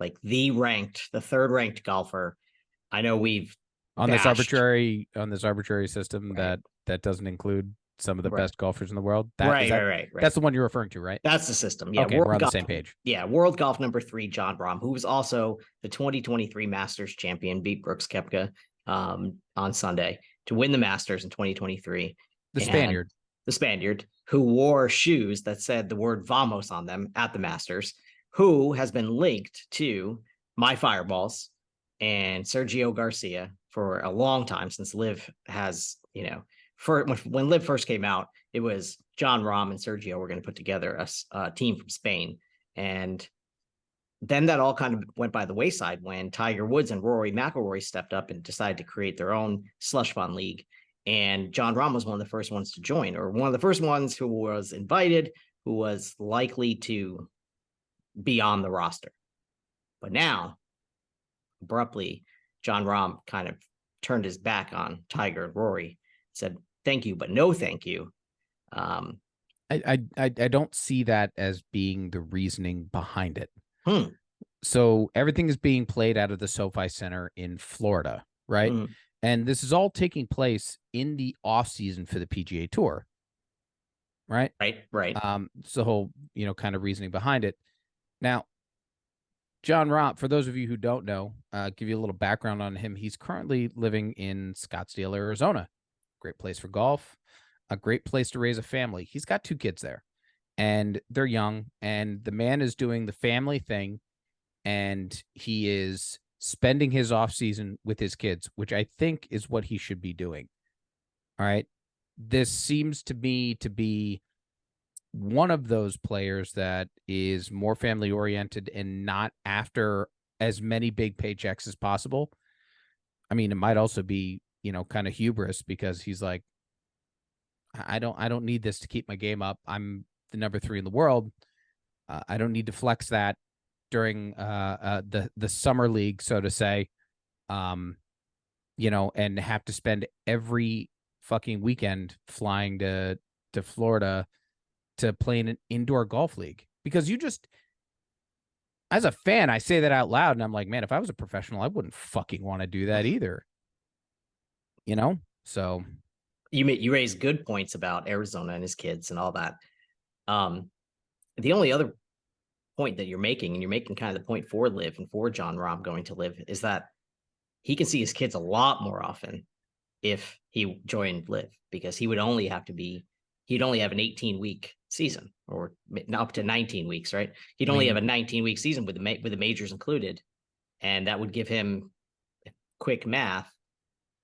like the third ranked golfer. I know we've on this bashed, arbitrary system right, that doesn't include some of the right, best golfers in the world. right, right, right, right. That's the one you're referring to, right? That's the system. Yeah, Okay, we're world on the golf. same page. Yeah, world golf number 3, Jon Rahm, who was also the 2023 Masters champion, beat Brooks Koepka on Sunday to win the Masters in 2023, The and Spaniard. the Spaniard who wore shoes that said the word "vamos" on them at the Masters, who has been linked to my Fireballs and Sergio Garcia for a long time, since LIV has, for when LIV first came out, it was Jon Rahm and Sergio were going to put together a team from Spain. And then that all kind of went by the wayside when Tiger Woods and Rory McIlroy stepped up and decided to create their own slush fund league. And Jon Rahm was one of the first ones to join, or one of the first ones who was invited, who was likely to be on the roster. But now, abruptly, Jon Rahm kind of turned his back on Tiger and Rory, said, thank you, but no thank you. I don't see that as being the reasoning behind it. Hmm. So everything is being played out of the SoFi Center in Florida, right? Hmm. And this is all taking place in the off season for the PGA Tour, right? Right. It's the whole, kind of reasoning behind it. Now, Jon Rahm, for those of you who don't know, give you a little background on him. He's currently living in Scottsdale, Arizona. Great place for golf, a great place to raise a family. He's got 2 kids there, and they're young, and the man is doing the family thing, and he is spending his off season with his kids, which I think is what he should be doing. All right. This seems to me to be one of those players that is more family oriented and not after as many big paychecks as possible. I mean, it might also be, kind of hubris, because he's like, I don't need this to keep my game up. I'm the number 3 in the world. I don't need to flex that during the summer league, so to say, and have to spend every fucking weekend flying to Florida to play in an indoor golf league. Because as a fan, I say that out loud, and I'm like, man, if I was a professional, I wouldn't fucking want to do that either. So You raise good points about Arizona and his kids and all that. The only other point that you're making, and you're making kind of the point for LIV and for Jon Rahm going to LIV, is that he can see his kids a lot more often if he joined LIV, because he'd only have an 18-week season, or up to 19 weeks, right? He'd only have a 19-week season with the majors included, and that would give him, quick math,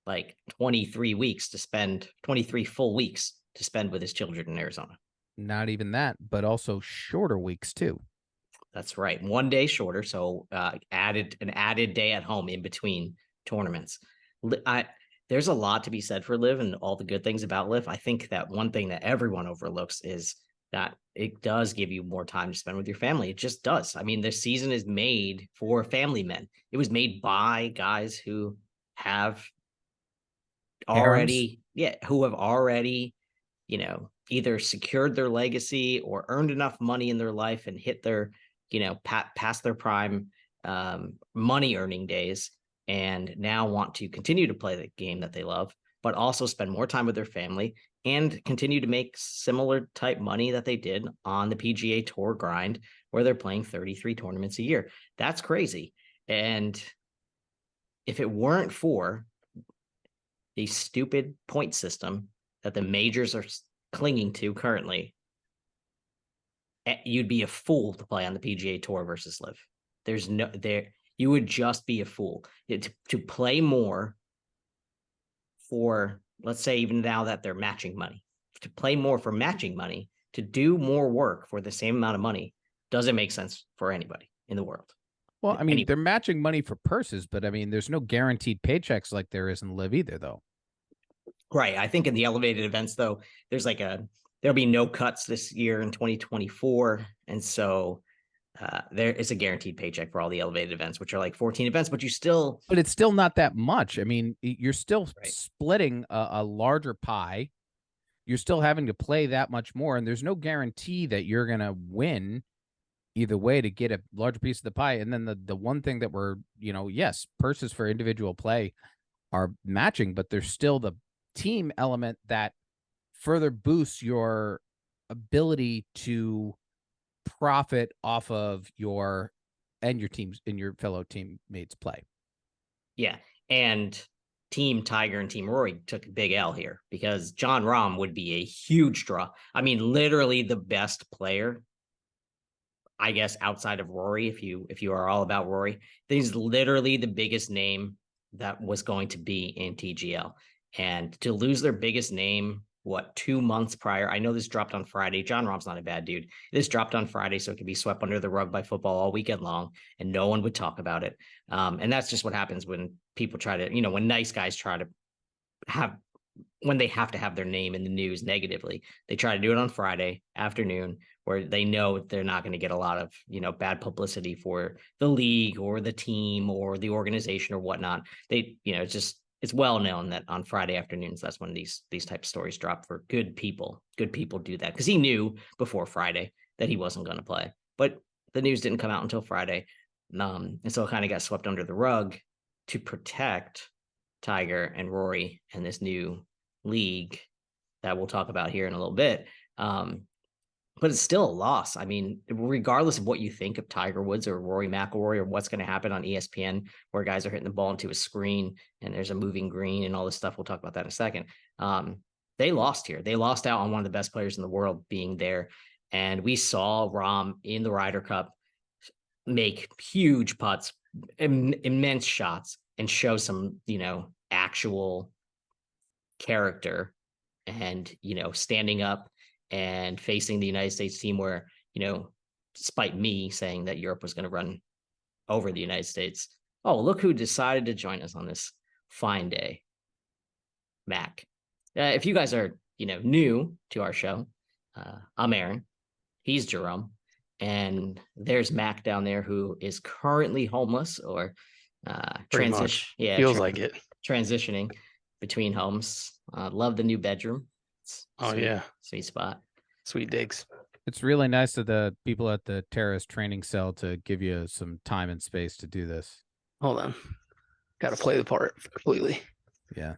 like 23 full weeks to spend with his children in Arizona. not even that, but also shorter weeks too. That's right. 1 day shorter. So an added day at home in between tournaments. There's a lot to be said for LIV and all the good things about LIV. I think that one thing that everyone overlooks is that it does give you more time to spend with your family. It just does. I mean, this season is made for family men. It was made by guys who have Harems. already, either secured their legacy or earned enough money in their life and hit their, past their prime money earning days, and now want to continue to play the game that they love, but also spend more time with their family and continue to make similar type money that they did on the PGA Tour grind, where they're playing 33 tournaments a year. That's crazy. And if it weren't for the stupid point system that the majors are clinging to currently, you'd be a fool to play on the PGA Tour versus LIV. You would just be a fool to play more for, let's say, even now that they're matching money, to play more for matching money, to do more work for the same amount of money, doesn't make sense for anybody in the world. Well, I mean, they're matching money for purses, but I mean, there's no guaranteed paychecks like there is in LIV either, though. Right. I think in the elevated events, though, there'll be no cuts this year in 2024. And so there is a guaranteed paycheck for all the elevated events, which are like 14 events, but it's still not that much. I mean, you're still right. splitting a larger pie. You're still having to play that much more, and there's no guarantee that you're going to win, either way to get a larger piece of the pie. And then the one thing that we're, yes, purses for individual play are matching, but there's still the team element that further boosts your ability to profit off of your teams and your fellow teammates play. Yeah. And Team Tiger and Team Rory took a big L here because Jon Rahm would be a huge draw. I mean, literally the best player, I guess, outside of Rory, if you are all about Rory. He's literally the biggest name that was going to be in TGL. And to lose their biggest name, 2 months prior? I know this dropped on Friday. Jon Rahm's not a bad dude. This dropped on Friday, so it could be swept under the rug by football all weekend long, and no one would talk about it. And that's just what happens when people try to, when nice guys try to have when they have to have their name in the news negatively. They try to do it on Friday afternoon where they know they're not going to get a lot of, bad publicity for the league or the team or the organization or whatnot. It's well known that on Friday afternoons, that's when these type of stories drop for good people. Good people do that because he knew before Friday that he wasn't going to play, but the news didn't come out until Friday. And so it kind of got swept under the rug to protect Tiger and Rory and this new league that we'll talk about here in a little bit. But it's still a loss. I mean, regardless of what you think of Tiger Woods or Rory McIlroy or what's going to happen on ESPN, where guys are hitting the ball into a screen and there's a moving green and all this stuff. We'll talk about that in a second. They lost here. They lost out on one of the best players in the world being there. And we saw Rahm in the Ryder Cup make huge putts, immense shots, and show some, actual character and, standing up and facing the United States team where, despite me saying that Europe was going to run over the United States. Oh, look who decided to join us on this fine day. Mac. If you guys are, new to our show, I'm Aaron. He's Jerome. And there's Mac down there who is currently homeless or transition. Yeah, feels like it. Transitioning between homes. Love the new bedroom. Yeah, sweet spot. Sweet digs. It's really nice of the people at the terrorist training cell to give you some time and space to do this. Hold on, got to play the part completely. Yeah,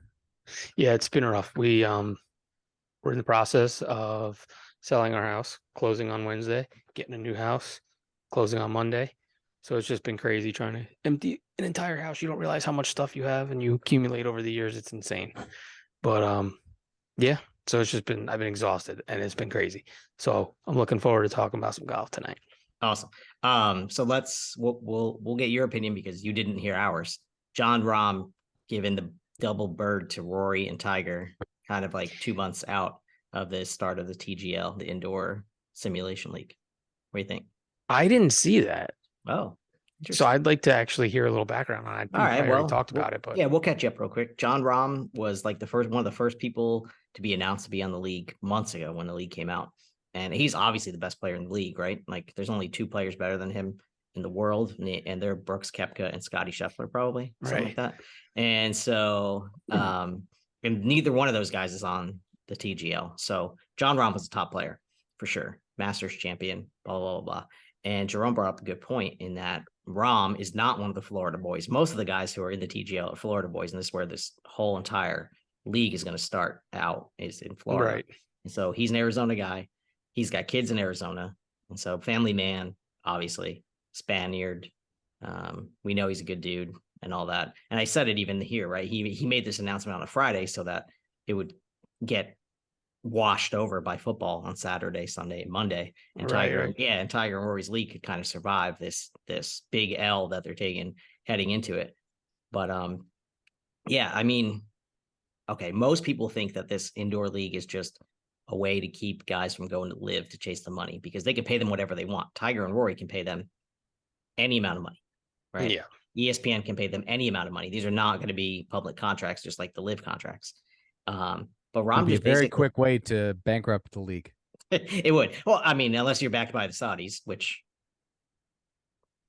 it's been rough. We're in the process of selling our house, closing on Wednesday, getting a new house, closing on Monday. So it's just been crazy trying to empty an entire house. You don't realize how much stuff you have and you accumulate over the years. It's insane. But yeah. So it's just been, I've been exhausted and it's been crazy. So I'm looking forward to talking about some golf tonight. Awesome. So we'll get your opinion because you didn't hear ours. Jon Rahm giving the double bird to Rory and Tiger, kind of like 2 months out of the start of the TGL, the Indoor Simulation League. What do you think? I didn't see that. Oh, so I'd like to actually hear a little background on it. All right, well, talked about it, but yeah, we'll catch you up real quick. Jon Rahm was like one of the first people to be announced to be on the league months ago when the league came out, and he's obviously the best player in the league, right? Like, there's only 2 players better than him in the world, and they're Brooks Koepka and Scotty Scheffler, probably something like that. And so, and neither one of those guys is on the TGL. So Jon Rahm was a top player for sure, Masters champion, blah blah blah blah. And Jerome brought up a good point in that Rahm is not one of the Florida boys. Most of the guys who are in the TGL are Florida boys, and this is where this whole entire league is going to start out, is in Florida. Right. And so he's an Arizona guy. He's got kids in Arizona, and so family man, obviously Spaniard. We know he's a good dude and all that. And I said it even here, right? He made this announcement on a Friday so that it would get washed over by football on Saturday, Sunday, and Monday. And Tiger and Rory's league could kind of survive this big L that they're taking heading into it. But yeah, I mean, okay, most people think that this indoor league is just a way to keep guys from going to LIV to chase the money because they can pay them whatever they want. Tiger and Rory can pay them any amount of money, right? Yeah. ESPN can pay them any amount of money. These are not going to be public contracts, just like the LIV contracts. But Rahm just a very quick way to bankrupt the league. It would. Well, I mean, unless you're backed by the Saudis, which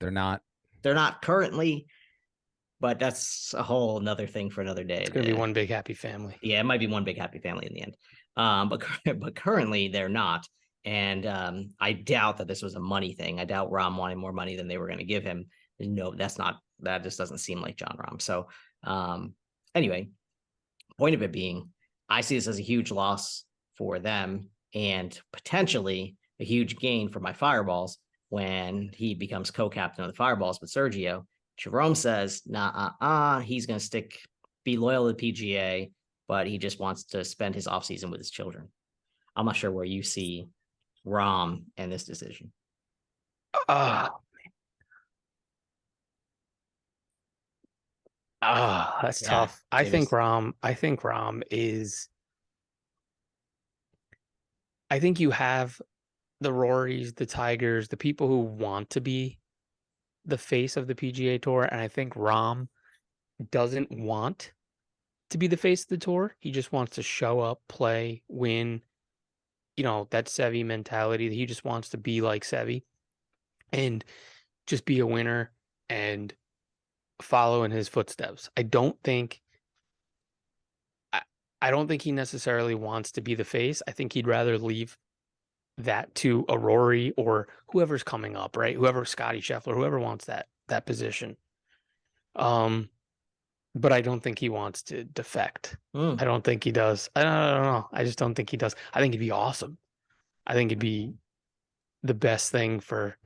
they're not currently, but that's a whole another thing for another day. It's going to be one big happy family. Yeah, it might be one big happy family in the end. But currently they're not. And I doubt that this was a money thing. I doubt Rahm wanted more money than they were going to give him. No, that just doesn't seem like Jon Rahm. So anyway, point of it being, I see this as a huge loss for them and potentially a huge gain for my Fireballs when he becomes co-captain of the Fireballs with Sergio. Jerome says, nah, he's going to be loyal to PGA, but he just wants to spend his offseason with his children. I'm not sure where you see Rahm and this decision. That's tough. I think Rahm is. I think you have the Rorys, the Tigers, the people who want to be the face of the PGA Tour, and I think Rahm doesn't want to be the face of the tour. He just wants to show up, play, win. You know, that Seve mentality. He just wants to be like Seve and just be a winner and follow in his footsteps. I don't think he necessarily wants to be the face. I think he'd rather leave that to a Rory or whoever's coming up, right? Whoever, Scotty Scheffler, whoever wants that position. But I don't think he wants to defect. I don't think he does. I don't know. I just don't think he does. I think it'd be awesome. I think it'd be the best thing for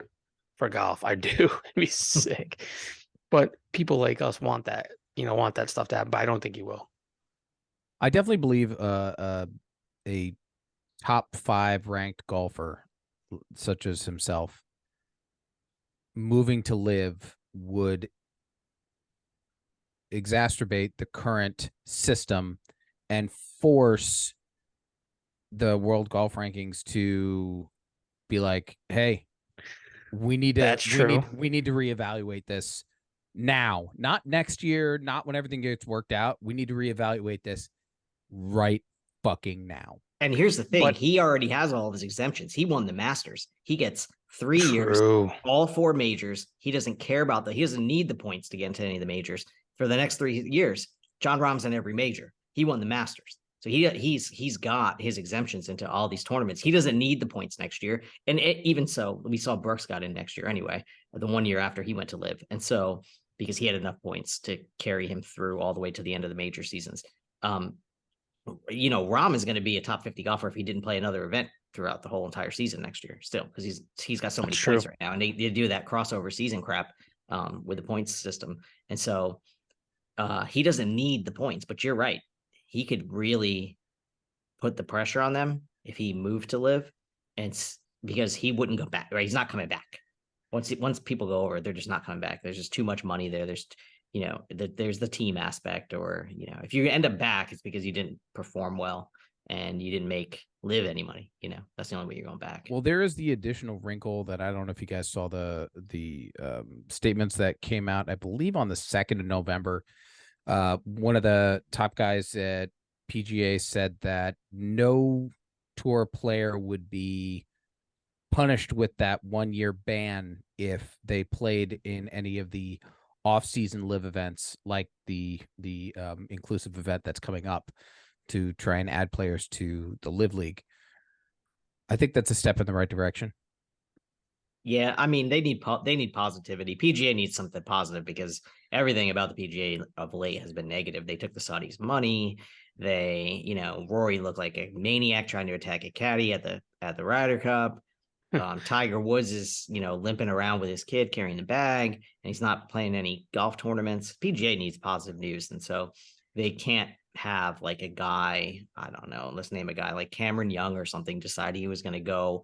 golf. I do. It'd be sick. But people like us want that, want that stuff to happen, but I don't think he will. I definitely believe a top 5 ranked golfer such as himself moving to LIV would exacerbate the current system and force the world golf rankings to be like, hey, we need to we need to reevaluate this now, not next year, not when everything gets worked out. We need to reevaluate this right fucking now. And here's the thing, he already has all of his exemptions. He won the Masters. He gets 3 years, all 4 majors. He doesn't care about he doesn't need the points to get into any of the majors for the next 3 years. Jon Rahm's in every major. He won the Masters. So he's got his exemptions into all these tournaments. He doesn't need the points next year. And even so, we saw Brooks got in next year anyway, the 1 year after he went to LIV. And so, because he had enough points to carry him through all the way to the end of the major seasons. Rahm is going to be a top 50 golfer if he didn't play another event throughout the whole entire season next year still, because he's got so many points right now. And they do that crossover season crap with the points system. And so he doesn't need the points, but you're right. He could really put the pressure on them if he moved to LIV, and because he wouldn't go back, right? He's not coming back. Once people go over, they're just not coming back. There's just too much money there. There's there's the team aspect, or if you end up back, it's because you didn't perform well and you didn't make LIV any money. That's the only way you're going back. Well, there is the additional wrinkle that I don't know if you guys saw the statements that came out, I believe on the 2nd of November. One of the top guys at PGA said that no tour player would be punished with that 1-year ban if they played in any of the off-season LIV events, like the inclusive event that's coming up to try and add players to the LIV League. I think that's a step in the right direction. Yeah, I mean, they need positivity. PGA needs something positive because everything about the PGA of late has been negative. They took the Saudis' money. They, Rory looked like a maniac trying to attack a caddy at the Ryder Cup. Tiger Woods is, limping around with his kid carrying the bag, and he's not playing any golf tournaments. PGA needs positive news, and so they can't have like a guy, I don't know, let's name a guy like Cameron Young or something, decide he was going to go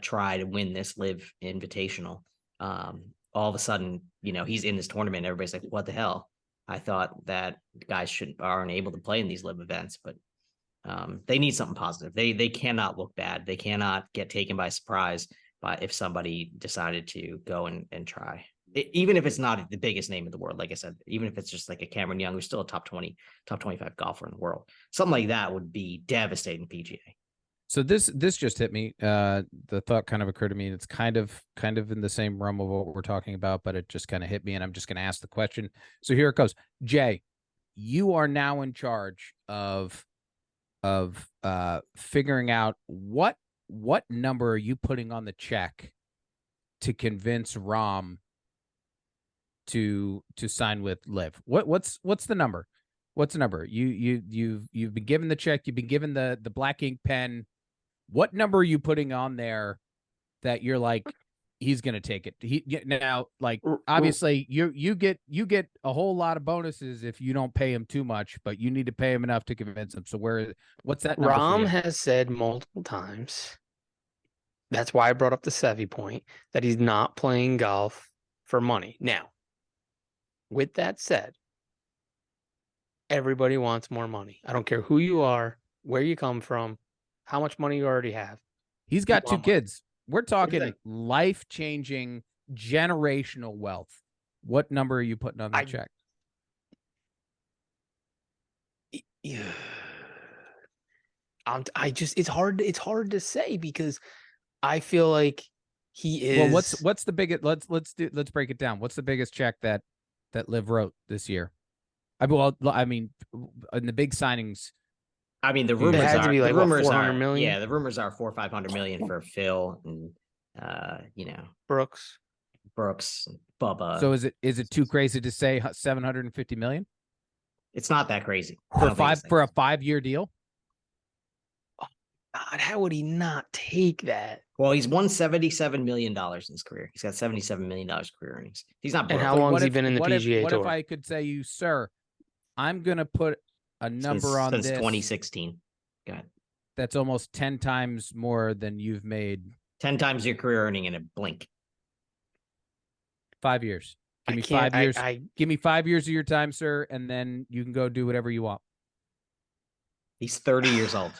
try to win this LIV Invitational. All of a sudden, he's in this tournament. Everybody's like, what the hell? I thought that guys aren't able to play in these LIV events, but they need something positive. They cannot look bad. They cannot get taken by surprise if somebody decided to go and try. Even if it's not the biggest name in the world, like I said, even if it's just like a Cameron Young, who's still a top 25 golfer in the world, something like that would be devastating PGA. So this just hit me. The thought kind of occurred to me, and it's kind of in the same realm of what we're talking about, but it just kind of hit me, and I'm just going to ask the question. So here it goes. Jay, you are now in charge of figuring out what what number are you putting on the check to convince Rahm to sign with LIV? What's the number? What's the number? You've been given the check, you've been given the black ink pen. What number are you putting on there that you're like, he's gonna take it? Now, like, obviously you get a whole lot of bonuses if you don't pay him too much, but you need to pay him enough to convince him. So what's that number for Rahm you? has said multiple times, that's why I brought up the Sevy point, that he's not playing golf for money. Now, with that said, everybody wants more money. I don't care who you are, where you come from, how much money you already have. He's got You 2 want money. kids. We're talking think? life-changing, generational wealth. What number are you putting on the check? Yeah. It's hard to say because I feel like he is. Well, what's the biggest? Let's break it down. What's the biggest check that LIV wrote this year? I mean, in the big signings. I mean, the It rumors had to are be like the what, rumors 400 are million? yeah, the rumors are 400 or 500 million for Phil and Brooks. Brooks, Bubba. So is it too crazy to say 750 million? It's not that crazy for a 5-year deal. God, how would he not take that? Well, he's won $77 million in his career. He's got $77 million career earnings. He's not broke. And how long has he been in the PGA Tour? What if I could say you, sir, I'm going to put a number on since this 2016. Go ahead. That's almost 10 times more than you've made. 10 times your career earning in a blink. 5 years. Give me 5 years. Give me 5 years of your time, sir, and then you can go do whatever you want. He's 30 years old.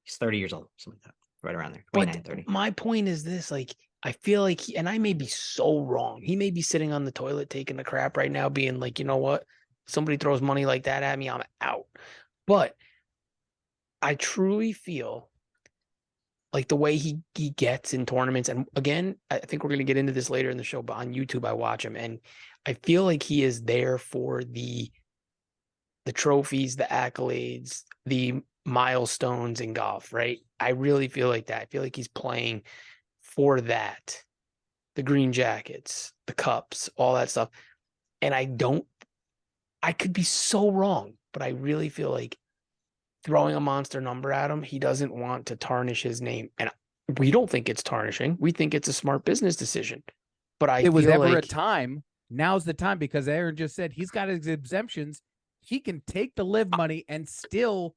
He's 30 years old, something like that, right around there. 29, 30. My point is this: like, I feel like, and I may be so wrong. He may be sitting on the toilet taking the crap right now, being like, you know what? Somebody throws money like that at me, I'm out. But I truly feel like the way he gets in tournaments, and again, I think we're going to get into this later in the show, but on YouTube, I watch him, and I feel like he is there for the trophies, the accolades, the milestones in golf, right? I really feel like that. I feel like he's playing for that. The green jackets, the cups, all that stuff. And I could be so wrong, but I really feel like throwing a monster number at him, he doesn't want to tarnish his name. And we don't think it's tarnishing. We think it's a smart business decision. But I it was feel ever like a time. Now's the time, because Aaron just said he's got his exemptions. He can take the LIV money and still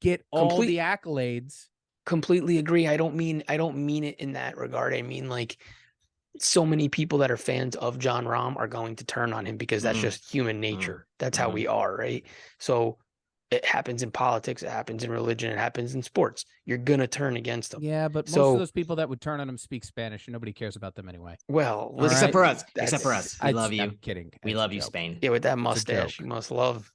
get all the accolades. Completely agree. I don't mean it in that regard. I mean, like, so many people that are fans of Jon Rahm are going to turn on him because that's just human nature. That's how we are, right? So it happens in politics, it happens in religion, it happens in sports. You're gonna turn against them. Yeah, but most of those people that would turn on him speak Spanish, and nobody cares about them anyway. Well, except for us. Except for us. We love you. I'm kidding. We love you, Spain. Yeah, with that mustache, you must love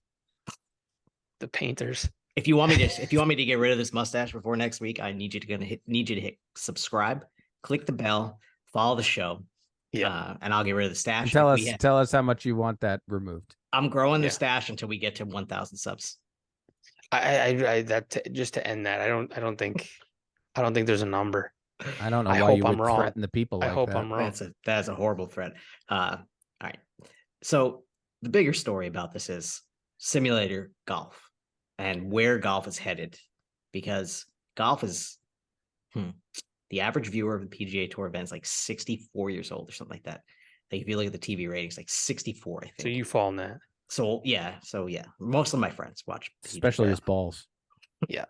the painters. If you want me to get rid of this mustache before next week, I need you to hit subscribe, click the bell, follow the show. Yeah. And I'll get rid of the stash. And tell us how much you want that removed. I'm growing the stash until we get to 1,000 subs. Just to end that, I don't think there's a number. I don't know why you would threaten the people like that. I hope I'm wrong. That's a horrible threat. All right. So the bigger story about this is simulator golf and where golf is headed, because golf is the average viewer of the PGA Tour event is like 64 years old or something like that. Like, if you look at the TV ratings, like 64, I think. So you fall in that. So yeah. Most of my friends watch, especially his balls. Yeah.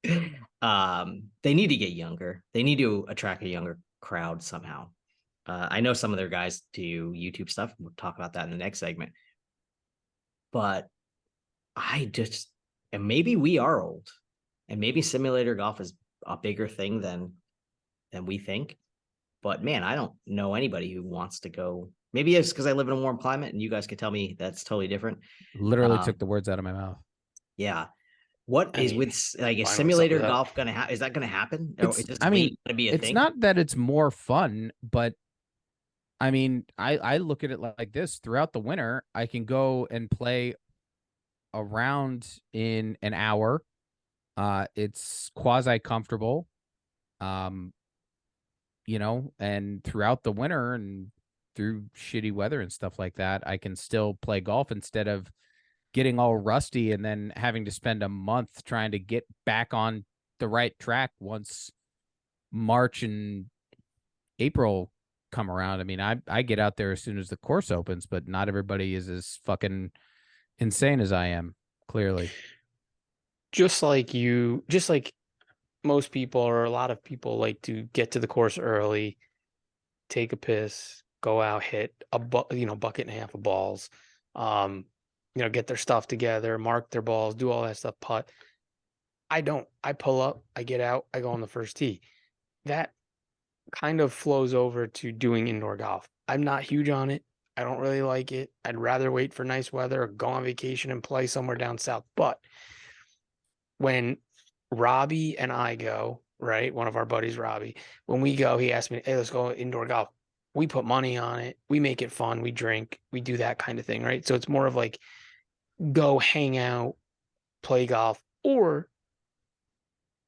They need to get younger. They need to attract a younger crowd somehow. I know some of their guys do YouTube stuff. We'll talk about that in the next segment. But and maybe we are old, and maybe simulator golf is a bigger thing than we think. But man, I don't know anybody who wants to go. Maybe it's because I live in a warm climate, and you guys could tell me that's totally different. Literally took the words out of my mouth. Yeah. What is with like a simulator golf going to happen? Is that going to happen? Or is this going to be a thing? It's not that it's more fun, but I mean, I look at it like this. Throughout the winter, I can go and play a round in an hour. It's quasi comfortable. You know, and throughout the winter and through shitty weather and stuff like that, I can still play golf instead of getting all rusty and then having to spend a month trying to get back on the right track once March and April come around. I mean, I get out there as soon as the course opens, but not everybody is as fucking insane as I am, clearly. Just like most people or a lot of people like to get to the course early, take a piss, go out, hit a bucket and a half of balls, get their stuff together, mark their balls, do all that stuff, putt. I don't. I pull up, I get out, I go on the first tee. That kind of flows over to doing indoor golf. I'm not huge on it. I don't really like it. I'd rather wait for nice weather or go on vacation and play somewhere down south. But when Robbie and I go, right, one of our buddies, Robbie, when we go, he asked me, hey, let's go indoor golf. We put money on it. We make it fun. We drink. We do that kind of thing, right? So it's more of like go hang out, play golf, or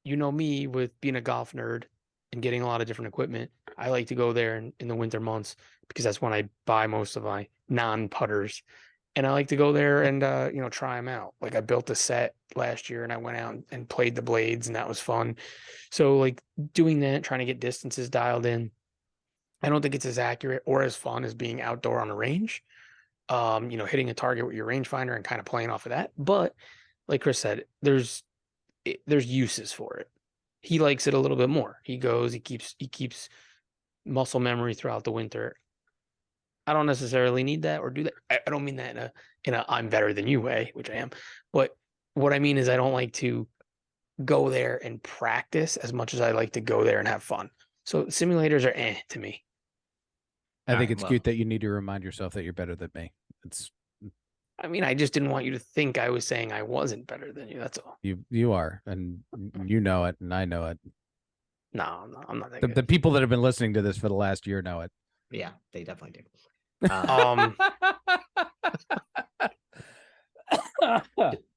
me with being a golf nerd and getting a lot of different equipment. I like to go there in the winter months because that's when I buy most of my non-putters. And I like to go there and, try them out. Like I built a set last year and I went out and played the blades and that was fun. So like doing that, trying to get distances dialed in. I don't think it's as accurate or as fun as being outdoor on a range. Hitting a target with your rangefinder and kind of playing off of that. But like Chris said, there's uses for it. He likes it a little bit more. He goes, he keeps muscle memory throughout the winter. I don't necessarily need that or do that. I don't mean that in a I'm better than you way, which I am. But what I mean is I don't like to go there and practice as much as I like to go there and have fun. So simulators are to me. I think it's cute that you need to remind yourself that you're better than me. I just didn't want you to think I was saying I wasn't better than you. That's all. You are, and you know it, and I know it. No, I'm not that The good. people that have been listening to this for the last year know it. Yeah, they definitely do.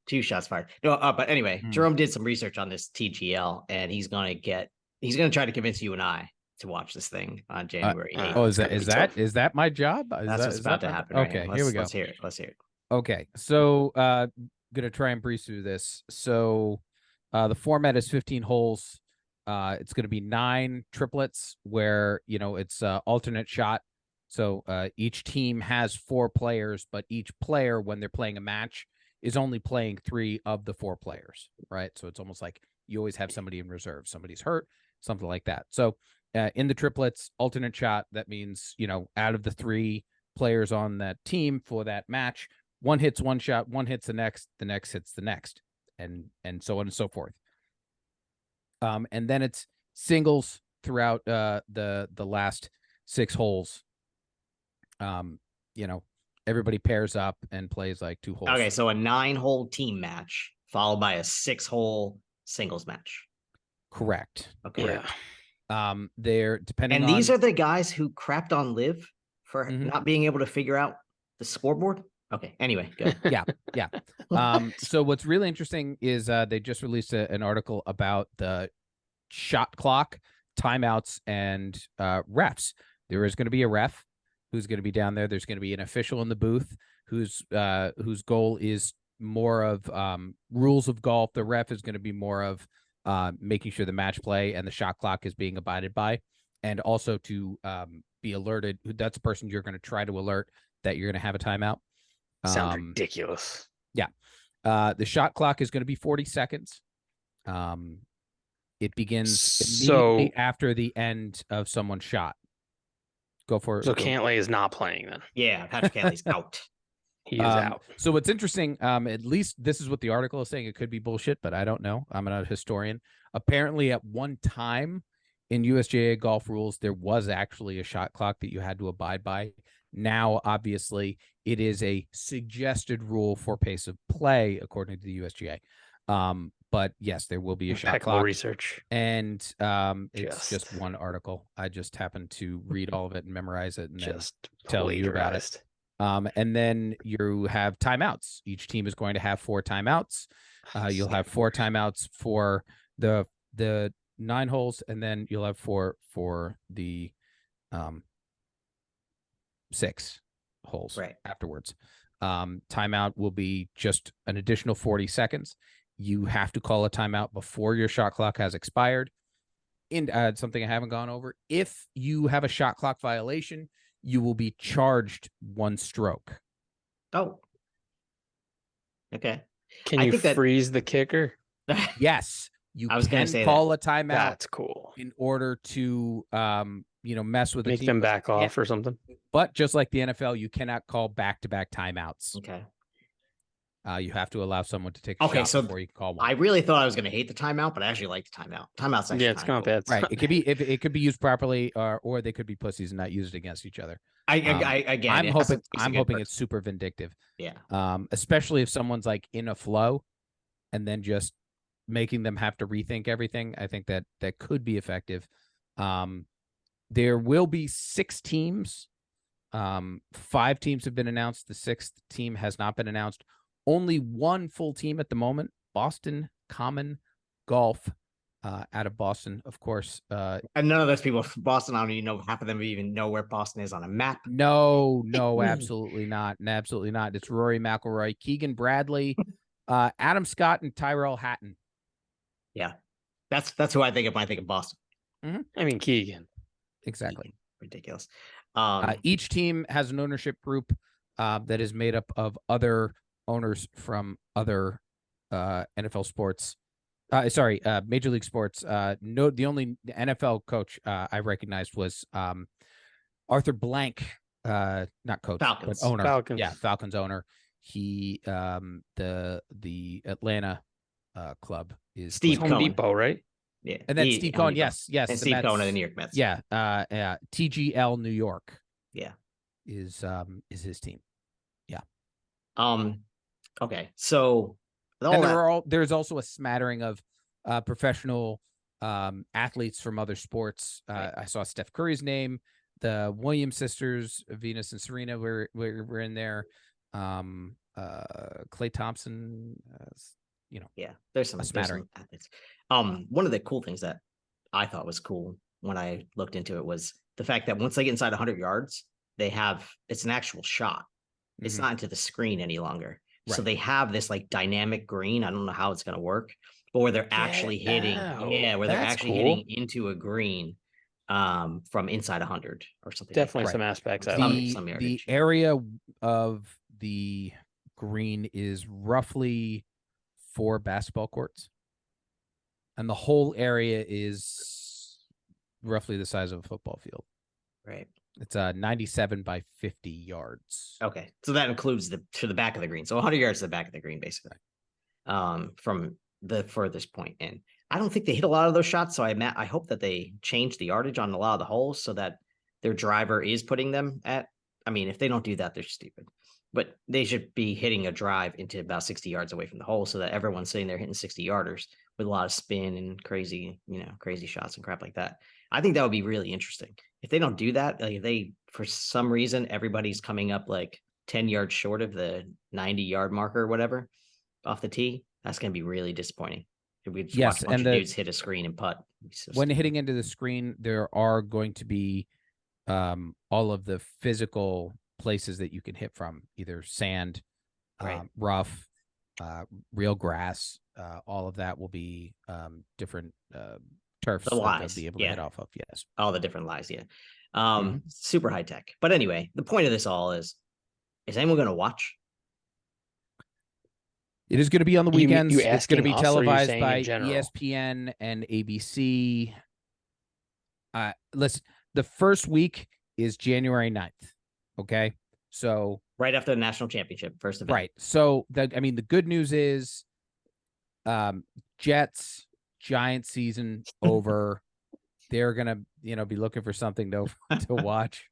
Two shots fired. No, but anyway, Jerome did some research on this TGL, and he's gonna try to convince you and I to watch this thing on January 8th. Oh, is that my job? That's what's about to happen. Okay, right here we go. Let's hear it. Okay, so gonna try and breeze through this. So the format is 15 holes. It's gonna be 9 triplets where it's alternate shot. So each team has 4 players, but each player, when they're playing a match, is only playing 3 of the 4 players, right? So it's almost like you always have somebody in reserve. Somebody's hurt, something like that. So in the triplets, alternate shot, that means, out of the 3 players on that team for that match, one hits one shot, one hits the next hits the next, and so on and so forth. And then it's singles throughout the last 6 holes. Everybody pairs up and plays like 2 holes. Okay, so a 9-hole team match followed by a 6-hole singles match. Correct. Okay. Yeah. They're depending and these are the guys who crapped on LIV for not being able to figure out the scoreboard. Okay. Anyway, good. Yeah. So what's really interesting is they just released an article about the shot clock, timeouts, and refs. There is going to be a ref who's going to be down there. There's going to be an official in the booth whose goal is more of rules of golf. The ref is going to be more of making sure the match play and the shot clock is being abided by, and also to be alerted. That's the person you're going to try to alert that you're going to have a timeout. Sounds ridiculous. Yeah. The shot clock is going to be 40 seconds. It begins immediately after the end of someone's shot. Go for it. So Cantlay is not playing then. Yeah, Patrick Cantlay's out. He is out. So what's interesting, at least this is what the article is saying. It could be bullshit, but I don't know. I'm not a historian. Apparently, at one time in USGA golf rules, there was actually a shot clock that you had to abide by. Now, obviously, it is a suggested rule for pace of play, according to the USGA. But yes, there will be a shot clock. Research. And it's just one article. I just happened to read all of it and memorize it and just then tell you about it. And then you have timeouts. Each team is going to have 4 timeouts. You'll have 4 timeouts for the 9 holes, and then you'll have 4 for the 6 holes Right. afterwards. Timeout will be just an additional 40 seconds. You have to call a timeout before your shot clock has expired. And something I haven't gone over, if you have a shot clock violation, you will be charged 1 stroke. Oh. Okay. Can I you think that- freeze the kicker? Yes, you I was gonna can say call a timeout That's cool. in order to mess with the Make team. them But back off or something. But just like the NFL, you cannot call back-to-back timeouts. Okay. You have to allow someone to take a Okay, shot so before you can call one. I really thought I was going to hate the timeout, but I actually like the timeout. Timeout's actually Yeah, it's not bad. Right. It could be if it could be used properly, or they could be pussies and not used against each other. Again, I'm it has to hoping taste a I'm good hoping person. it's super vindictive. Yeah. Especially if someone's like in a flow and then just making them have to rethink everything. I think that could be effective. There will be 6 teams. 5 teams have been announced. The 6th team has not been announced. Only 1 full team at the moment. Boston Common Golf, out of Boston, of course. And none of those people from Boston, I don't even know, half of them even know where Boston is on a map. No, absolutely not. Absolutely not. It's Rory McIlroy, Keegan Bradley, Adam Scott, and Tyrell Hatton. Yeah. That's who I think of when I think of Boston. I mean, Keegan. Exactly. Ridiculous. Each team has an ownership group that is made up of other owners from other NFL sports. Major League Sports. The only NFL coach I recognized was Arthur Blank, not coach, Falcons. but owner. Falcons. Yeah, Falcons owner. He the Atlanta club is Steve Home Cohen. Depot, right? Yeah. And then Steve Cohen, yes. And the Steve Mets, Cohen of the New York Mets. Yeah, TGL New York. Yeah. Is his team. Yeah. Okay. So there's also a smattering of professional athletes from other sports. Right. I saw Steph Curry's name. The Williams sisters, Venus and Serena, were in there. Klay Thompson. Yeah, there's some athletes. One of the cool things that I thought was cool when I looked into it was the fact that once they get inside 100 yards, it's an actual shot. It's not into the screen any longer. Right. So they have this like dynamic green. I don't know how it's going to work, but where they're actually hitting. Yeah, where they're actually hitting into a green from inside 100 or something. Definitely like some aspects. The area of the green is roughly 4 basketball courts, and the whole area is roughly the size of a football field. Right. It's 97 by 50 yards. Okay, so that includes to the back of the green. So 100 yards to the back of the green, basically, from the furthest point in. I don't think they hit a lot of those shots, so I hope that they change the yardage on a lot of the holes so that their driver is putting them at. I mean, if they don't do that, they're stupid. But they should be hitting a drive into about 60 yards away from the hole so that everyone's sitting there hitting 60 yarders with a lot of spin and crazy shots and crap like that. I think that would be really interesting. If they don't do that, like if they, for some reason, everybody's coming up like 10 yards short of the 90-yard marker or whatever off the tee, that's going to be really disappointing. If we just watch a bunch of dudes hit a screen and putt. When hitting into the screen, there are going to be all of the physical places that you can hit from, either sand, rough, real grass. All of that will be different turfs that they'll be able to hit off of. Yes, all the different lies. Yeah, super high tech. But anyway, the point of this all is anyone going to watch? It is going to be on the weekends. It's going to be us, televised by ESPN and ABC. Listen, the first week is January 9th. Okay. So right after the national championship, first event. Right. So the good news is Jets Giant season over. They're gonna, be looking for something to watch.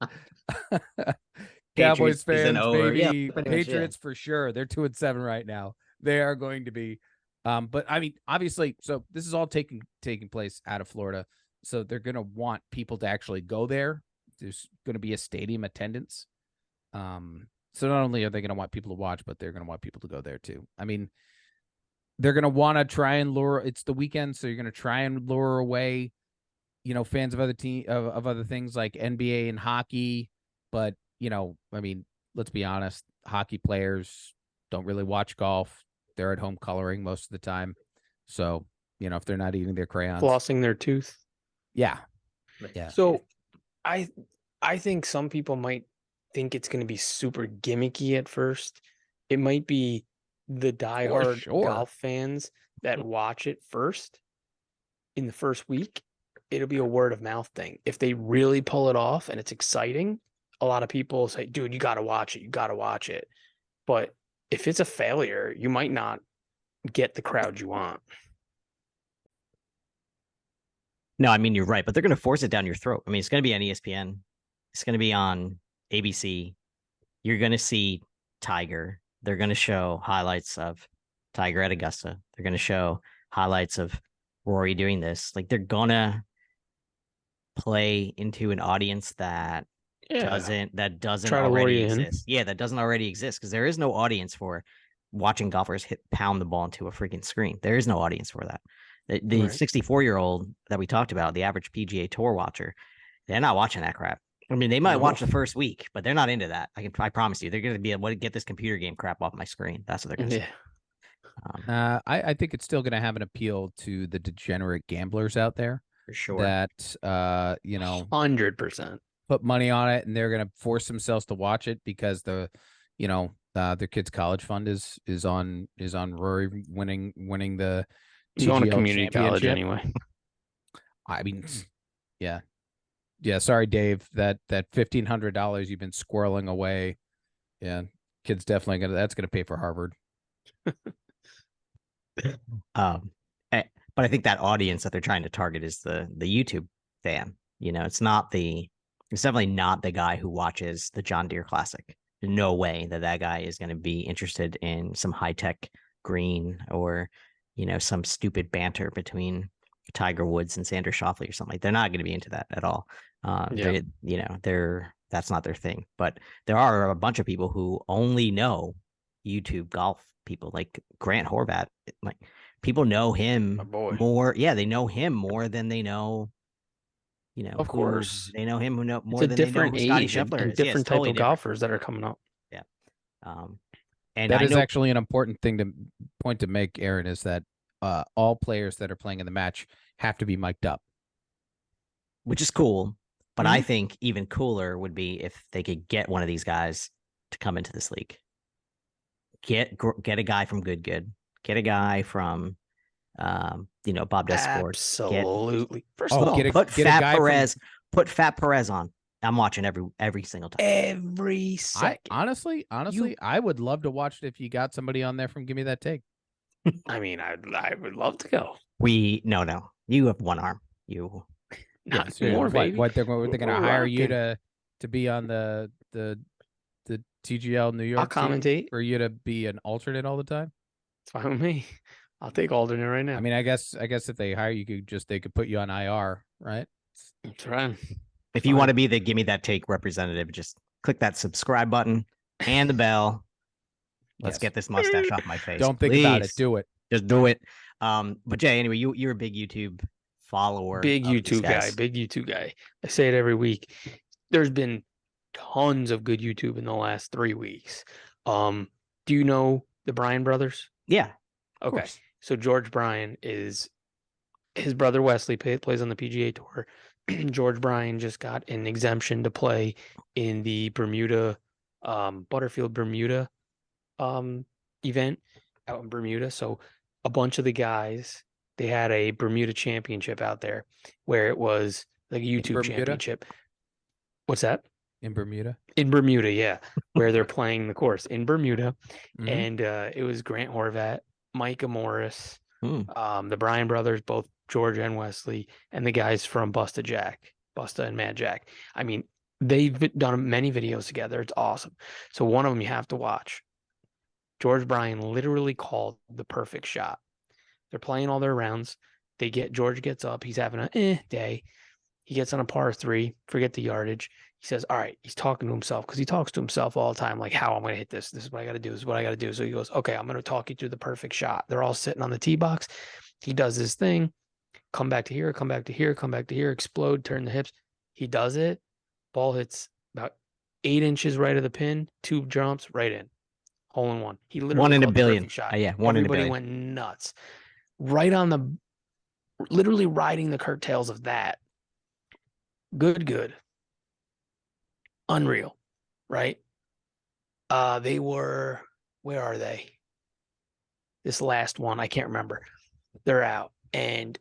Cowboys fans, baby. Yeah, Patriots for sure. They're 2-7 right now. They are going to be. But I mean, obviously, so this is all taking place out of Florida. So they're gonna want people to actually go there. There's gonna be a stadium attendance. So not only are they gonna want people to watch, but they're gonna want people to go there too. I mean, they're going to want to try and lure. It's the weekend, so you're going to try and lure away, fans of other of other things like NBA and hockey. But I mean, let's be honest, hockey players don't really watch golf. They're at home coloring most of the time. So, if they're not eating their crayons, flossing their tooth. Yeah. Yeah. So I think some people might think it's going to be super gimmicky at first. It might be the diehard golf fans that watch it first in the first week. It'll be a word of mouth thing. If they really pull it off and it's exciting, a lot of people say, dude, you got to watch it. You got to watch it. But if it's a failure, you might not get the crowd you want. No, I mean, you're right, but they're going to force it down your throat. I mean, it's going to be on ESPN. It's going to be on ABC. You're going to see Tiger. They're going to show highlights of Tiger at Augusta. They're going to show highlights of Rory doing this. Like, they're going to play into an audience that doesn't already exist. Yeah, that doesn't already exist, because there is no audience for watching golfers pound the ball into a freaking screen. There is no audience for that. The 64-year-old that we talked about, the average PGA Tour watcher, they're not watching that crap. I mean, they might watch the first week, but they're not into that. I promise you, they're going to be able to get this computer game crap off my screen. That's what they're going to say. I think it's still going to have an appeal to the degenerate gamblers out there. For sure. That, 100%. Put money on it, and they're going to force themselves to watch it because their kid's college fund is on Rory winning the He's going to community college anyway. I mean, yeah. Sorry, Dave. That $1,500 you've been squirreling away. Yeah, kid's definitely that's gonna pay for Harvard. But I think that audience that they're trying to target is the YouTube fan. It's definitely not the guy who watches the John Deere Classic. There's no way that guy is going to be interested in some high tech green or some stupid banter between Tiger Woods and Sandra Shoffley or something. They're not going to be into that at all. That's not their thing. But there are a bunch of people who only know YouTube golf people, like Grant Horvat. Like, people know him more. Yeah, they know him more than they know. Of course, they know him more it's than they know who Scotty Scheffler and is. Different type of golfers that are coming up. Yeah. And that is actually an important thing to make, Aaron, is that all players that are playing in the match have to be mic'd up, which is cool. But I think even cooler would be if they could get one of these guys to come into this league. Get a guy from Good. Get a guy from, Bob Does Sports. Absolutely. First of all, put Fat Perez on. I'm watching every single time. Every second. Honestly, I would love to watch it if you got somebody on there from Give Me That Take. I mean, I would love to go. No. You have one arm. You not more, baby. What they're going to hire you to be on the TGL New York. I'll commentate for you to be an alternate all the time. It's fine with me. I'll take alternate right now. I mean, I guess if they hire you, they could put you on IR, right? That's right. If you want to be the Give Me That Take representative, just click that subscribe button and the bell. Let's get this mustache off my face. Don't think about it. Do it. Just do it. But Jay, anyway, you're a big YouTube follower. Big YouTube guy. I say it every week. There's been tons of good YouTube in the last 3 weeks. Do you know the Bryan brothers? Yeah. Okay. So George Bryan is his brother Wesley plays on the PGA Tour. George Bryan just got an exemption to play in the Bermuda, Butterfield Bermuda event out in Bermuda. So a bunch of the guys, they had a Bermuda championship out there where it was like a YouTube championship. What's that? In Bermuda? In Bermuda, yeah. Where they're playing the course in Bermuda. And it was Grant Horvat, Micah Morris, the Bryan brothers, both George and Wesley, and the guys from Busta and Mad Jack. I mean, they've done many videos together. It's awesome. So one of them you have to watch. George Bryan literally called the perfect shot. They're playing all their rounds. George gets up. He's having a day. He gets on a par 3, forget the yardage. He says, all right, he's talking to himself because he talks to himself all the time, like how I'm going to hit this. This is what I got to do. This is what I got to do. So he goes, okay, I'm going to talk you through the perfect shot. They're all sitting on the tee box. He does this thing, come back to here, come back to here, come back to here, explode, turn the hips. He does it. Ball hits about 8 inches right of the pin, 2 jumps right in. Hole in one. He literally One in a called the billion. perfect shot. Yeah, one in a Everybody billion. went nuts. Right on the, literally riding the curtails of that. Good. Unreal, right? They were, where are they? This last one, I can't remember. They're out. And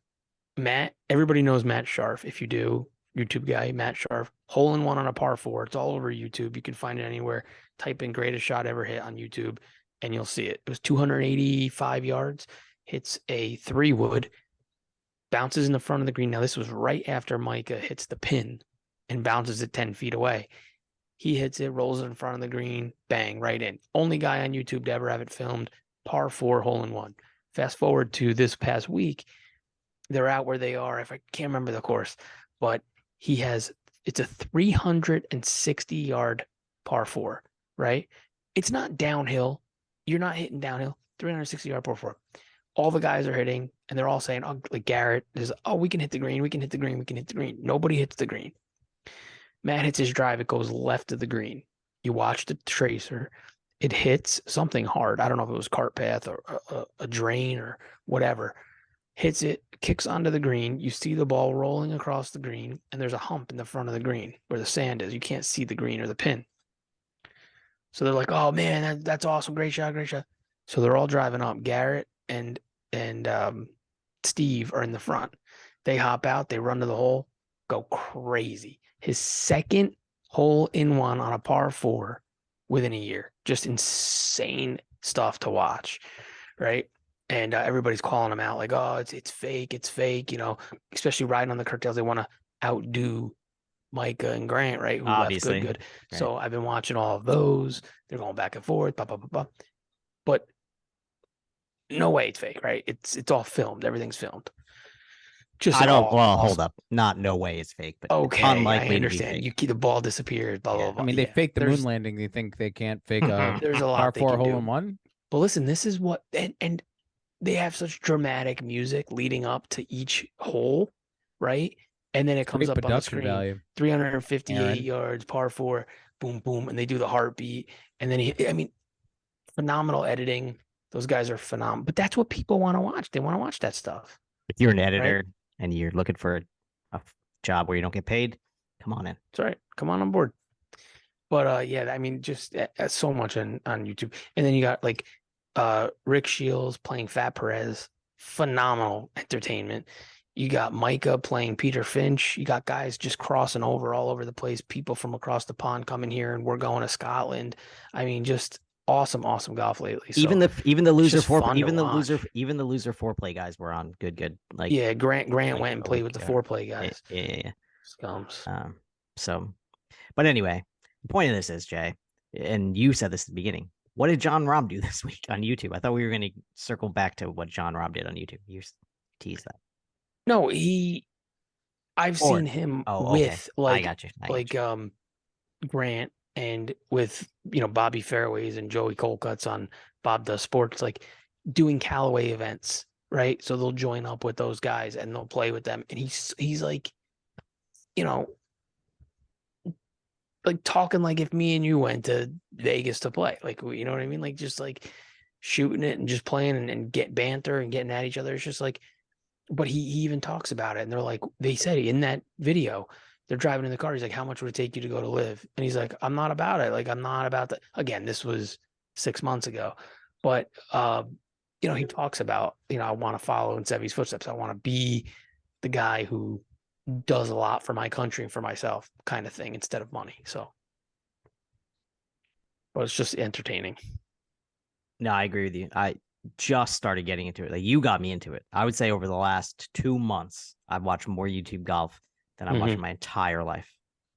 Matt, everybody knows Matt Sharf. If you do, YouTube guy, Matt Sharf, hole in one on a par 4. It's all over YouTube. You can find it anywhere. Type in greatest shot ever hit on YouTube and you'll see it. It was 285 yards. Hits a 3-wood, bounces in the front of the green. Now, this was right after Micah hits the pin and bounces it 10 feet away. He hits it, rolls it in front of the green, bang, right in. Only guy on YouTube to ever have it filmed, par 4, hole in one. Fast forward to this past week, they're out where they are. If I can't remember the course, but it's a 360-yard par 4, right? It's not downhill. You're not hitting downhill. 360-yard par 4. All the guys are hitting, and they're all saying, oh, like Garrett is, oh, we can hit the green, we can hit the green, we can hit the green. Nobody hits the green. Matt hits his drive. It goes left of the green. You watch the tracer. It hits something hard. I don't know if it was cart path or a drain or whatever. Hits it, kicks onto the green. You see the ball rolling across the green, and there's a hump in the front of the green where the sand is. You can't see the green or the pin. So they're like, oh, man, that's awesome. Great shot, great shot. So they're all driving up. Garrett and Steve are in the front. They hop out. They run to the hole, go crazy. His second hole in one on a par 4 within a year. Just insane stuff to watch, right? And everybody's calling him out like, oh, it's fake, you know, especially riding on the curtails. They want to outdo Micah and Grant, right? Who Obviously. left good. Right. So I've been watching all of those. They're going back and forth, blah, blah, blah, blah. But no way it's fake, right? It's all filmed. Everything's filmed. Just hold up. Not no way it's fake, but okay, it's unlikely I understand. To be fake. You keep the ball disappeared, blah, blah, blah. I mean, they faked the moon landing. You think they can't fake a There's a lot par they 4 can hole do. in one? But listen, this is what, and they have such dramatic music leading up to each hole, right? And then it comes Great up on the production screen, value. 358 Aaron. yards, par 4, boom, boom, and they do the heartbeat. And then I mean, phenomenal editing. Those guys are phenomenal. But that's what people want to watch. They want to watch that stuff. If you're an editor and you're looking for a job where you don't get paid, come on in. That's right. Come on board. But yeah, I mean, just so much on YouTube. And then you got like Rick Shields playing Fat Perez, phenomenal entertainment. You got Micah playing Peter Finch. You got guys just crossing over all over the place. People from across the pond coming here, and we're going to Scotland. I mean, just awesome golf lately. So even the loser even the loser foreplay guys were on good. Like yeah, Grant like went and played with the foreplay guys. Yeah. Scums. So, but anyway, the point of this is, Jay, and you said this at the beginning. What did Jon Rahm do this week on YouTube? I thought we were going to circle back to what Jon Rahm did on YouTube. You tease that. No, I've seen him with like, I got you. Grant and with, Bobby Fairways and Joey Colcutt's on Bob Does Sports, like doing Callaway events, right? So they'll join up with those guys and they'll play with them. And he's like, like talking like if me and you went to Vegas to play, like, you know what I mean? Like just like shooting it and just playing and get banter and getting at each other. It's just like, but he even talks about it. And they're like, they said in that video, they're driving in the car. He's like, how much would it take you to go to LIV? And he's like, I'm not about it. Like, I'm not about that. Again, this was 6 months ago, but, he talks about, I want to follow in Sevy's footsteps. I want to be the guy who does a lot for my country and for myself kind of thing instead of money. So, but it's just entertaining. No, I agree with you. I just started getting into it. Like you got me into it. I would say over the last 2 months, I've watched more YouTube golf than I've watched in my entire life.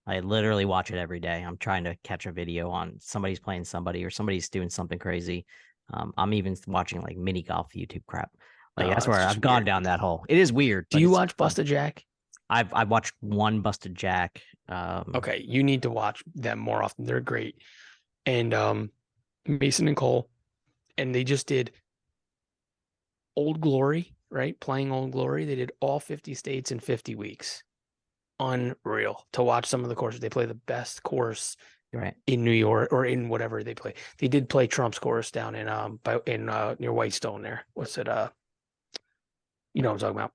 I literally watch it every day. I'm trying to catch a video on somebody's playing somebody or somebody's doing something crazy. I'm even watching like mini golf YouTube crap. Like that's where I've gone down that hole. It is weird. Do you watch Busta Jack? I've watched one Busted Jack. Okay, you need to watch them more often. They're great. And Mason and Cole, and they just did Old Glory, right? Playing Old Glory. They did all 50 states in 50 weeks. Unreal to watch some of the courses. They play the best course Right. in New York or in whatever they play. They did play Trump's course down in near Whitestone there. What's it? You know what I'm talking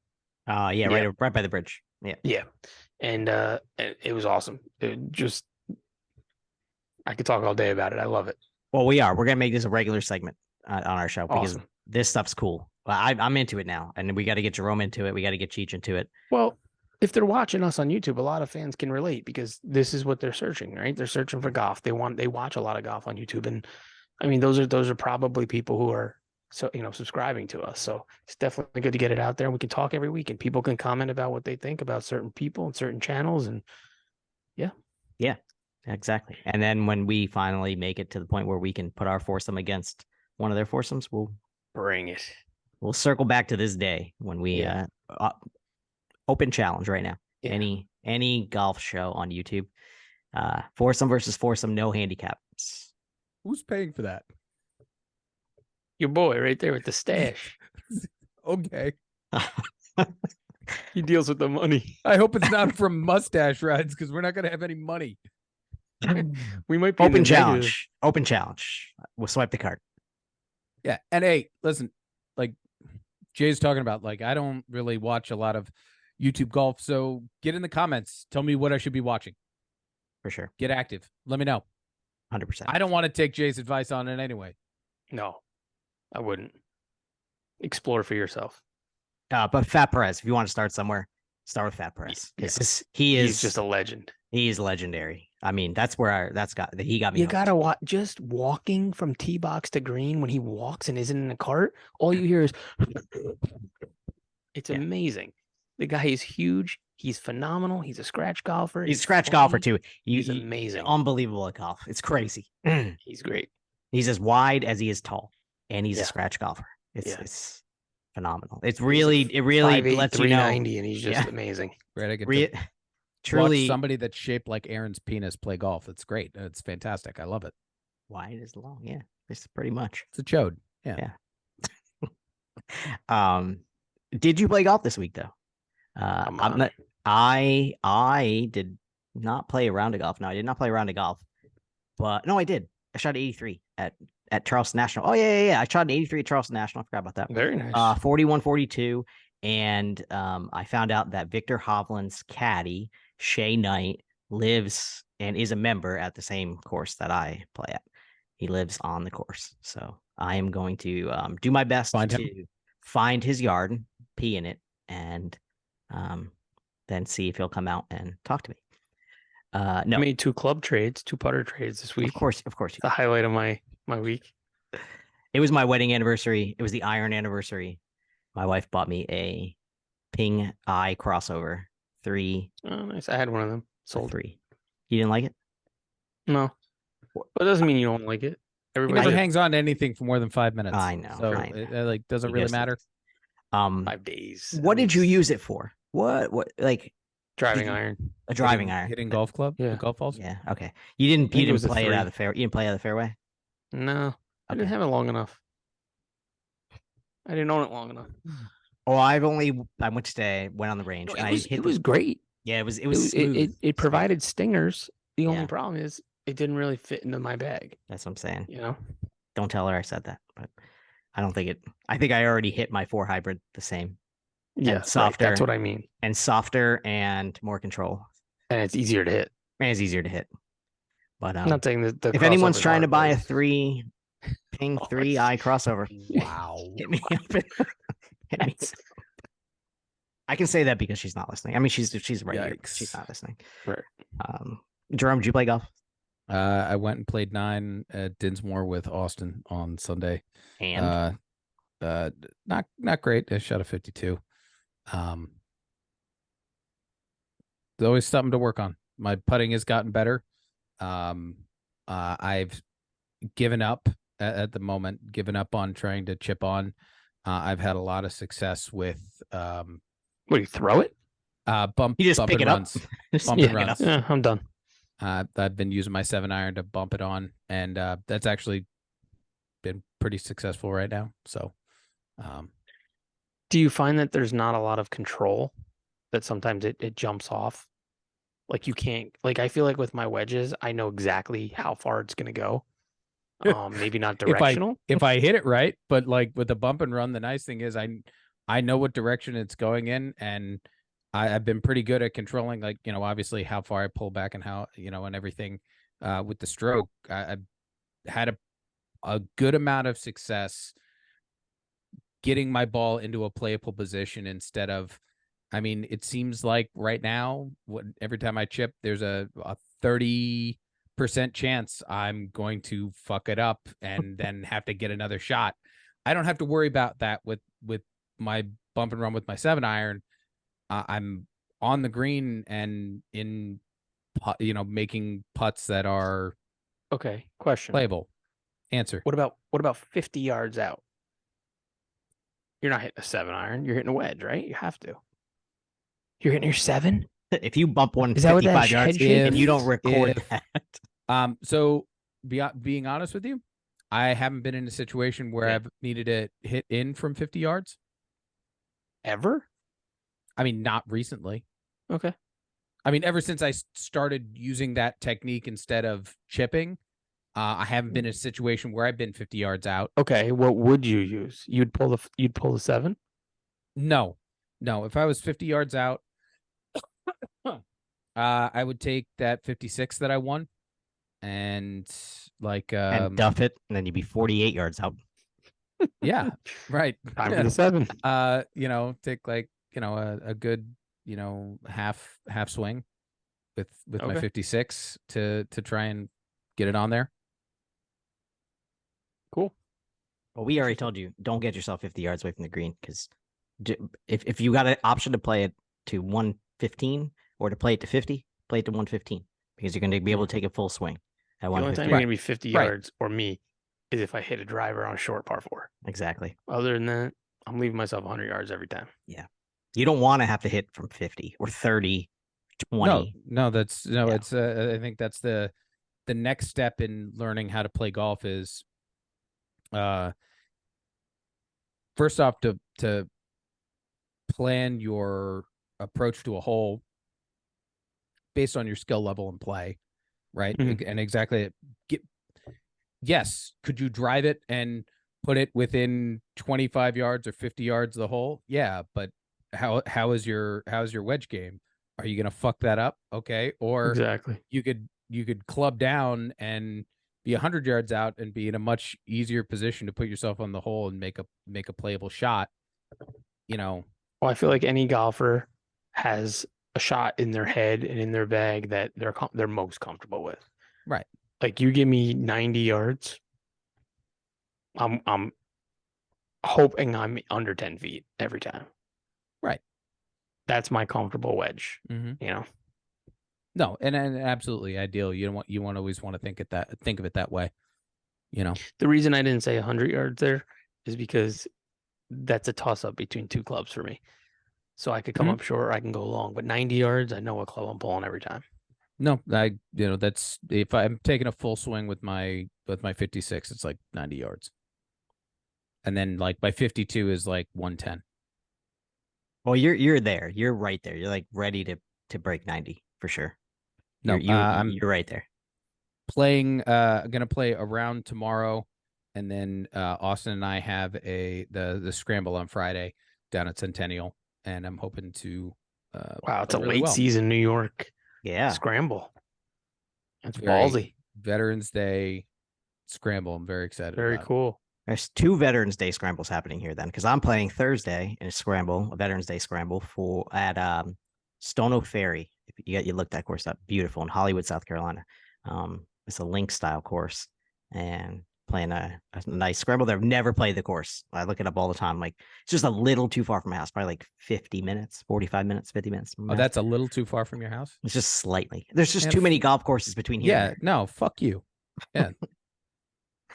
about. Yeah, right by the bridge. Yeah. Yeah. And it was awesome. I could talk all day about it. I love it. Well, we're gonna make this a regular segment on our show because Awesome. this stuff's cool. Well, I'm into it now, and we got to get Jerome into it. We got to get Cheech into it. Well, if they're watching us on YouTube, a lot of fans can relate because this is what they're searching, right? They're searching for golf. They watch a lot of golf on YouTube. And I mean, those are probably people who are subscribing to us. So it's definitely good to get it out there. And we can talk every week and people can comment about what they think about certain people and certain channels. And Yeah, exactly. And then when we finally make it to the point where we can put our foursome against one of their foursomes, we'll bring it. We'll circle back to this day when we open challenge right now. Yeah. Any golf show on YouTube, foursome versus foursome, no handicaps. Who's paying for that? Your boy right there with the stash. Okay. He deals with the money. I hope it's not from mustache rides because we're not going to have any money. We might be open challenge. Open challenge. We'll swipe the card. Yeah. And hey, listen, like Jay's talking about, like, I don't really watch a lot of YouTube golf. So get in the comments. Tell me what I should be watching. For sure. Get active. Let me know. 100%. I don't want to take Jay's advice on it anyway. No, I wouldn't. Explore for yourself. But Fat Perez, if you want to start somewhere, start with Fat Perez. Yes. He's just a legend. He's legendary. I mean, that's where he got me. You gotta watch. Just walking from tee box to green when he walks and isn't in a cart, all you hear is. It's amazing. The guy is huge. He's phenomenal. He's a scratch golfer. He's a scratch golfer too. He's amazing. Unbelievable at golf. It's crazy. He's great. He's as wide as he is tall, and he's a scratch golfer. It's phenomenal. It really lets you know. 390, and he's just amazing. Right, I get to truly watch somebody that's shaped like Aaron's penis play golf. It's great. It's fantastic. I love it. Wide is long. Yeah, it's pretty much. It's a chode. Yeah. Did you play golf this week though? I did not play a round of golf. No, I did not play a round of golf. But no, I did. I shot 83 at Charleston National. Oh yeah. I shot an 83 at Charleston National. I forgot about that. Very nice. 41-42. And I found out that Victor Hovland's caddy, Shay Knight, lives and is a member at the same course that I play at. He lives on the course. So I am going to do my best to find his yard, pee in it, and then see if he'll come out and talk to me. No. I made 2 club trades, 2 putter trades this week. Of course. It's the highlight of my week. It was my wedding anniversary. It was the iron anniversary. My wife bought me a Ping Eye crossover 3. Oh, nice. I had one of them. Sold 3. You didn't like it? No. But it doesn't mean you don't like it. Everybody never hangs on to anything for more than 5 minutes. I know. So it doesn't really matter. 5 days. What did you use it for? What like driving iron? A driving iron. Hitting golf club? Yeah. Golf balls? Yeah. Okay. You didn't play it out of the fairway. You didn't play out of the fairway? No. I didn't have it long enough. I didn't own it long enough. Oh, I went today, went on the range. No, it was great. Yeah, it was smooth. It provided stingers. The only problem is it didn't really fit into my bag. That's what I'm saying. You know? Don't tell her I said that, but I don't think I think I already hit my 4 hybrid the same. Yeah, softer. Right, that's what I mean. And softer and more control. And it's easier to hit. But I'm not saying that if anyone's trying to buy a Ping 3 eye crossover, wow, hit me up. Hit me. I can say that because she's not listening. I mean, she's right here. She's not listening. Right. Jerome, did you play golf? I went and played 9 at Dinsmore with Austin on Sunday. And not great. I shot a 52. There's always something to work on. My putting has gotten better. I've given up at the moment, given up on trying to chip on. I've had a lot of success with What, do you throw it? Bump. You just bump pick and it up. runs. Just Bump pick and it runs. up. Yeah, I'm done. I've been using my 7-iron to bump it on, and that's actually been pretty successful right now. So, Do you find that there's not a lot of control, that sometimes it jumps off? Like you can't, like I feel like with my wedges, I know exactly how far it's gonna go. Maybe not directional. if I hit it right, but like with the bump and run, the nice thing is I know what direction it's going in, and I've been pretty good at controlling, like, obviously how far I pull back and how, and everything with the stroke. I've had a good amount of success getting my ball into a playable position instead of, I mean, it seems like right now, every time I chip, there's a 30% chance I'm going to fuck it up and then have to get another shot. I don't have to worry about that with my bump and run with my 7-iron. I'm on the green and in, making putts that are Okay, question. playable. Answer. What about 50 yards out? You're not hitting a 7-iron. You're hitting a wedge, right? You have to. You're hitting your 7? If you bump one Is that what that 55 yards head shake and you don't is? record that, So being honest with you, I haven't been in a situation where Yeah. I've needed to hit in from 50 yards. Ever? I mean, not recently. Okay. I mean, ever since I started using that technique instead of chipping, I haven't been in a situation where I've been 50 yards out. Okay. What would you use? You'd pull the 7? No. If I was 50 yards out, I would take that 56 that I won and like and duff it, and then you'd be 48 yards out. yeah, right. Time for the 7. Take like, a good, half swing with my Okay. 56 to try and get it on there. Cool. Well, we already told you, don't get yourself 50 yards away from the green, because if you got an option to play it to 115 or to play it to 50, play it to 115, because you're going to be able to take a full swing at The only 115. time you're gonna be 50 Right. yards, or me, is if I hit a driver on a short par 4. Exactly. Other than that, I'm leaving myself 100 yards every time. You don't want to have to hit from 50 or 30, 20. No, that's no. Yeah. It's I think that's the next step in learning how to play golf is, first off, to plan your approach to a hole based on your skill level and play, right? Mhm. And exactly, yes, could you drive it and put it within 25 yards or 50 yards of the hole? Yeah, but how is your wedge game? Are you gonna fuck that up? Okay, or Exactly. you could club down and be 100 yards out and be in a much easier position to put yourself on the hole and make a playable shot. Well, I feel like any golfer has a shot in their head and in their bag that they're most comfortable with. Right. Like you give me 90 yards, I'm hoping I'm under 10 feet every time. Right. That's my comfortable wedge. Mm-hmm. No, and absolutely ideal. You always want to think of it that way. The reason I didn't say 100 yards there is because that's a toss up between two clubs for me. So I could come up short, or I can go long, but 90 yards, I know what club I'm pulling every time. No, that's, if I'm taking a full swing with my 56, it's like 90 yards. And then like my 52 is like 110. Well, you're there. You're right there. You're like ready to break 90 for sure. No, you're right there. I'm gonna play a round tomorrow, and then Austin and I have the scramble on Friday down at Centennial, and I'm hoping to Wow, it's a play really late well. season New York Yeah. scramble. That's Very ballsy. Veterans Day scramble. I'm very excited. Very about cool. There's 2 Veterans Day scrambles happening here then, because I'm playing Thursday in a Veterans Day scramble at Stone Oak Ferry. If you look that course up, beautiful, in Hollywood, South Carolina. It's a link style course, and playing a nice scramble there. I've never played the course. I look it up all the time. Like, it's just a little too far from my house, probably like 50 minutes, 45 minutes, 50 minutes. Oh, that's a little too far from your house? It's just slightly. There's just Man, too many golf courses between here. Yeah, no, fuck you. Yeah.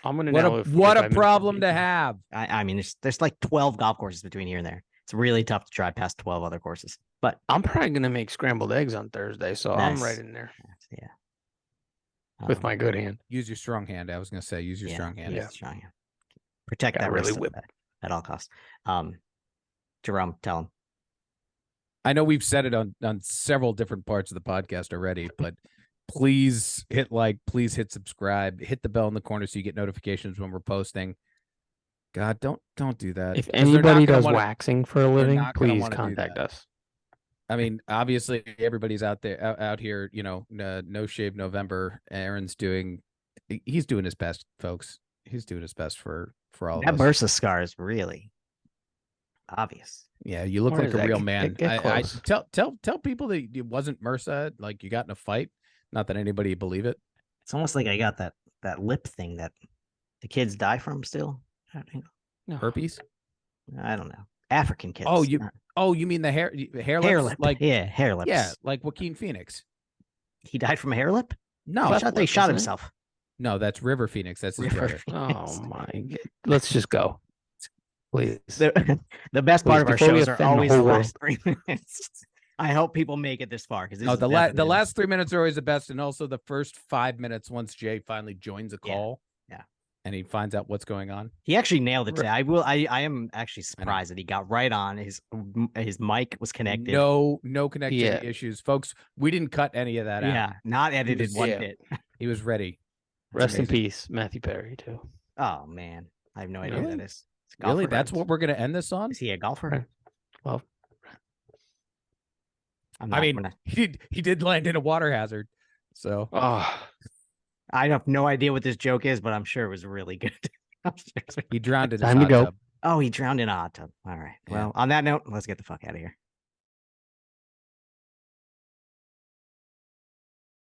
I'm gonna What know a if what a 45 minutes problem would to be- have. I mean, there's like 12 golf courses between here and there. It's really tough to drive past 12 other courses. But I'm probably gonna make scrambled eggs on Thursday, so I'm Nice. right in there yeah. with my good hand. Use your strong hand. I was gonna say, use your strong hand. use the strong hand. Protect Gotta that really wrist whip. at all costs. Jerome, tell him. I know we've said it on several different parts of the podcast already, but please hit like, please hit subscribe, hit the bell in the corner so you get notifications when we're posting. God, don't do that. If 'Cause they're not anybody gonna does wanna- waxing for a living, not gonna please wanna do contact that. us. I mean, obviously everybody's out there out here, you know, no shave November. Aaron's he's doing his best, folks. He's doing his best for all That of us. MRSA scar is really obvious. Yeah, you look Where like is a that? real Get- man. get I close. tell people that it wasn't MRSA, like you got in a fight. Not that anybody believe it. It's almost like I got that lip thing that the kids die from still. No. Herpes. I don't know. African kids. Oh, you not- mean the hair hair lips? lip. Like hair lips. yeah, like Joaquin Phoenix. He died from a hair lip? No, I Cleft thought they lip, shot wasn't it? himself. no, that's River Phoenix. That's his River brother. Phoenix. Oh my god. Let's just go. Please. The best part Please, of our before we shows are offend the always the whole last 3 minutes. I hope people make it this far because No, the last 3 minutes are always the best, and also the first 5 minutes once Jay finally joins a Yeah, call. yeah. And he finds out what's going on. He actually nailed it today. I am actually I know. surprised that he got right on. His mic was connected. No connectivity Yeah. issues, folks. We didn't cut any of that out. Yeah, not edited was- one yeah. bit. He was ready. Rest in amazing. peace, Matthew Perry, too. Oh man, I have no idea who Really? that is. It's a Really? golfer? That's what we're gonna end this on? Is he a golfer? Right. Well, I'm I not mean, gonna- he did land in a water hazard. So oh, I have no idea what this joke is, but I'm sure it was really good. he drowned in his Time to hot go. tub. Oh, he drowned in a hot tub. All right. Yeah. Well, on that note, let's get the fuck out of here.